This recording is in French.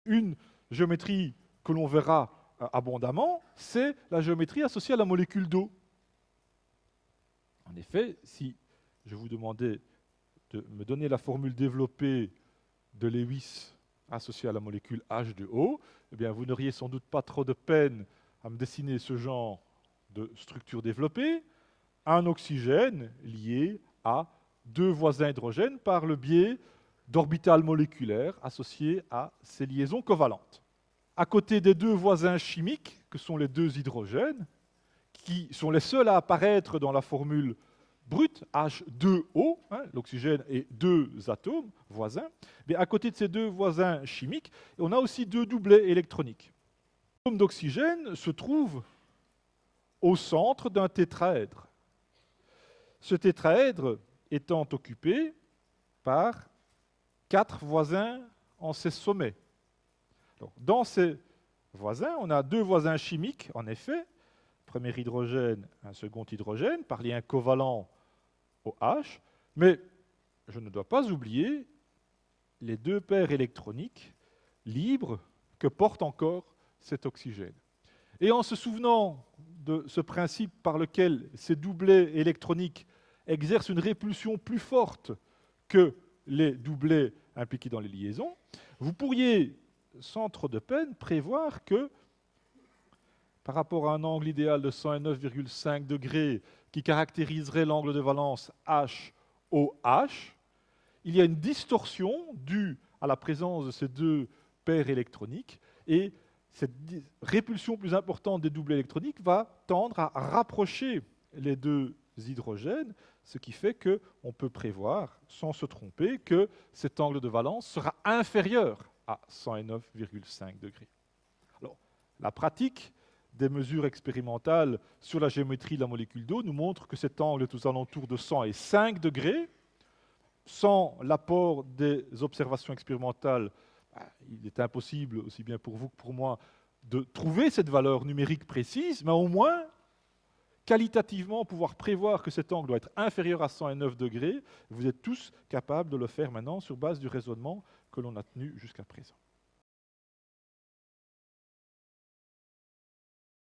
une géométrie que l'on verra abondamment, c'est la géométrie associée à la molécule d'eau. En effet, si je vous demandais de me donner la formule développée de Lewis associée à la molécule H2O, eh bien, vous n'auriez sans doute pas trop de peine à me dessiner ce genre de structure développée, un oxygène lié à deux voisins hydrogènes par le biais d'orbitales moléculaires associées à ces liaisons covalentes. À côté des deux voisins chimiques, que sont les deux hydrogènes, qui sont les seuls à apparaître dans la formule brute, H2O, l'oxygène et deux atomes voisins, mais à côté de ces deux voisins chimiques, on a aussi deux doublets électroniques. L'atome d'oxygène se trouve au centre d'un tétraèdre. Ce tétraèdre étant occupé par 4 voisins en ses sommets. Donc, dans ces voisins, on a deux voisins chimiques, en effet, premier hydrogène, un second hydrogène, par lien covalent au H, mais je ne dois pas oublier les deux paires électroniques libres que porte encore cet oxygène. Et en se souvenant de ce principe par lequel ces doublets électroniques exercent une répulsion plus forte que les doublets impliqués dans les liaisons, vous pourriez, sans trop de peine, prévoir que, par rapport à un angle idéal de 109,5 degrés qui caractériserait l'angle de valence HOH, il y a une distorsion due à la présence de ces deux paires électroniques, et cette répulsion plus importante des doublets électroniques va tendre à rapprocher les deux hydrogènes, ce qui fait qu'on peut prévoir, sans se tromper, que cet angle de valence sera inférieur à 109,5 degrés. Alors, la pratique des mesures expérimentales sur la géométrie de la molécule d'eau nous montre que cet angle est aux alentours de 105 degrés. Sans l'apport des observations expérimentales, il est impossible, aussi bien pour vous que pour moi, de trouver cette valeur numérique précise, mais au moins, qualitativement, pouvoir prévoir que cet angle doit être inférieur à 109 degrés, vous êtes tous capables de le faire maintenant sur base du raisonnement que l'on a tenu jusqu'à présent.